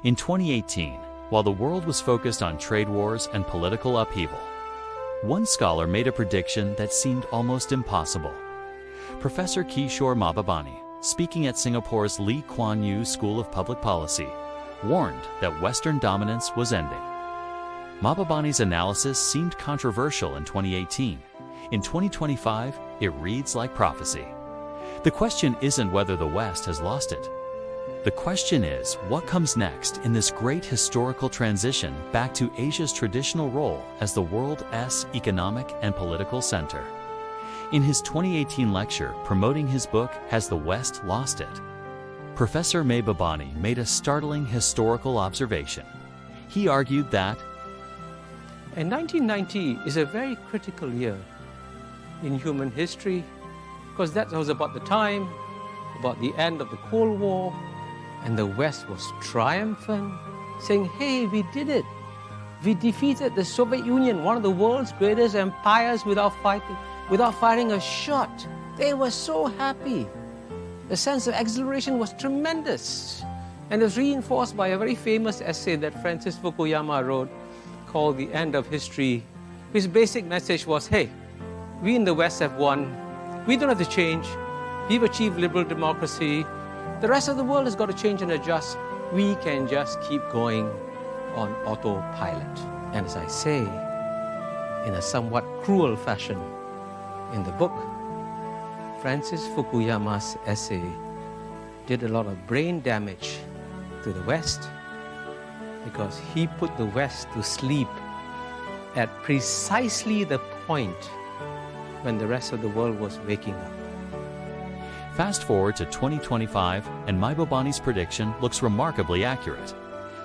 In 2018, while the world was focused on trade wars and political upheaval, one scholar made a prediction that seemed almost impossible. Professor Kishore Mahbubani, speaking at Singapore's Lee Kuan Yew School of Public Policy, warned that Western dominance was ending. Mahbubani's analysis seemed controversial in 2018. In 2025, it reads like prophecy. The question isn't whether the West has lost it. The question is, what comes next in this great historical transition back to Asia's traditional role as the world's economic and political center? In his 2018 lecture promoting his book, Has the West Lost It?, Professor Mahbubani made a startling historical observation. He argued that, and 1990 is a very critical year in human history, because that was about the time, about the end of the Cold War, and the West was triumphant, saying, hey, we did it. We defeated the Soviet Union, one of the world's greatest empires, without firing a shot. They were so happy. The sense of exhilaration was tremendous. And it was reinforced by a very famous essay that Francis Fukuyama wrote called The End of History. His basic message was, hey, we in the West have won. We don't have to change. We've achieved liberal democracy. The rest of the world has got to change and adjust. We can just keep going on autopilot. And as I say, in a somewhat cruel fashion, in the book, Francis Fukuyama's essay did a lot of brain damage to the West because he put the West to sleep at precisely the point when the rest of the world was waking up. Fast forward to 2025, and Mahbubani's prediction looks remarkably accurate.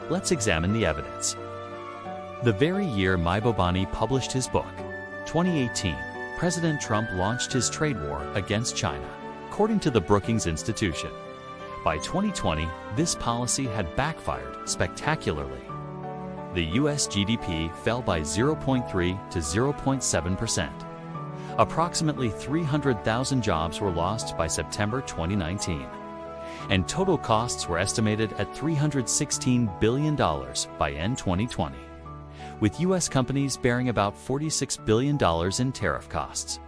Let's examine the evidence. The very year Mahbubani published his book, 2018, President Trump launched his trade war against China, according to the Brookings Institution. By 2020, this policy had backfired spectacularly. The U.S. GDP fell by 0.3 to 0.7%. Approximately 300,000 jobs were lost by September 2019, and total costs were estimated at $316 billion by end 2020, with U.S. companies bearing about $46 billion in tariff costs.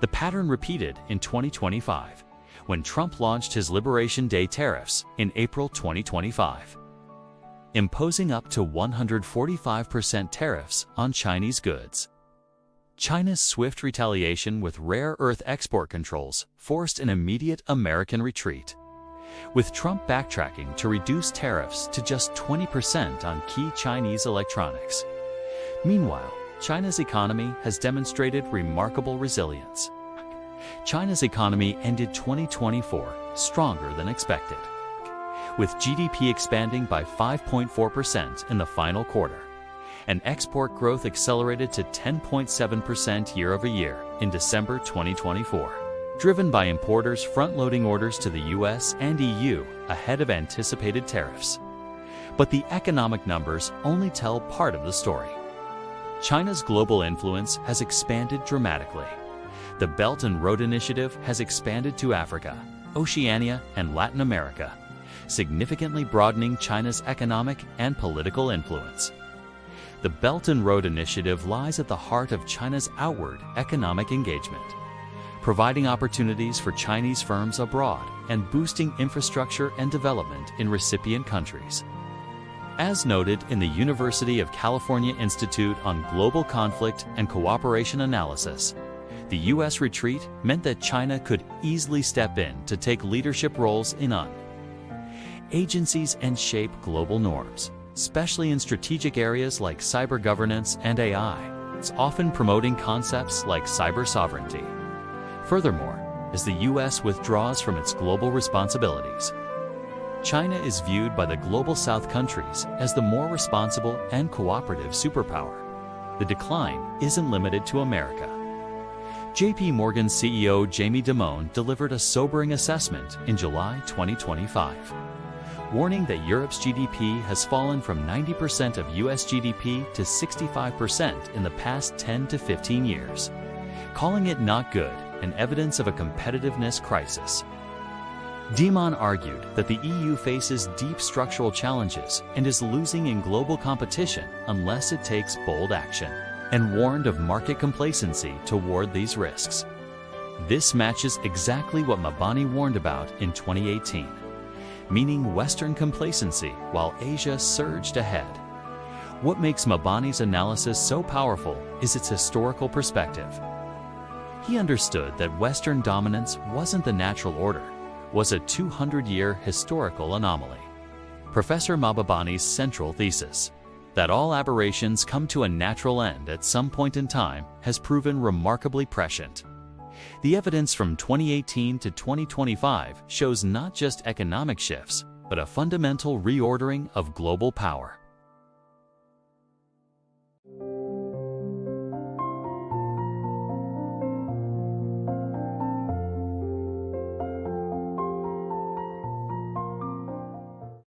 The pattern repeated in 2025, when Trump launched his Liberation Day tariffs in April 2025, imposing up to 145% tariffs on Chinese goods. China's swift retaliation with rare earth export controls forced an immediate American retreat, with Trump backtracking to reduce tariffs to just 20% on key Chinese electronics. Meanwhile, China's economy has demonstrated remarkable resilience. China's economy ended 2024 stronger than expected, with GDP expanding by 5.4% in the final quarter, and export growth accelerated to 10.7% year-over-year in December 2024, driven by importers front-loading orders to the US and EU ahead of anticipated tariffs. But the economic numbers only tell part of the story. China's global influence has expanded dramatically. The Belt and Road Initiative has expanded to Africa, Oceania, and Latin America, significantly broadening China's economic and political influence. The Belt and Road Initiative lies at the heart of China's outward economic engagement, providing opportunities for Chinese firms abroad and boosting infrastructure and development in recipient countries. As noted in the University of California Institute on Global Conflict and Cooperation Analysis, the U.S. retreat meant that China could easily step in to take leadership roles in agencies and shape global norms, especially in strategic areas like cyber governance and AI. It's often promoting concepts like cyber sovereignty. Furthermore, as the U.S. withdraws from its global responsibilities, China is viewed by the Global South countries as the more responsible and cooperative superpower. The decline isn't limited to America. JP Morgan CEO Jamie Dimon delivered a sobering assessment in July 2025, warning that Europe's GDP has fallen from 90% of US GDP to 65% in the past 10 to 15 years, calling it not good and evidence of a competitiveness crisis. Dimon argued that the EU faces deep structural challenges and is losing in global competition unless it takes bold action, and warned of market complacency toward these risks. This matches exactly what Mahbubani warned about in 2018, meaning Western complacency while Asia surged ahead. What makes Mahbubani's analysis so powerful is its historical perspective. He understood that Western dominance wasn't the natural order, was a 200-year historical anomaly. Professor Mahbubani's central thesis, that all aberrations come to a natural end at some point in time, has proven remarkably prescient. The evidence from 2018 to 2025 shows not just economic shifts, but a fundamental reordering of global power.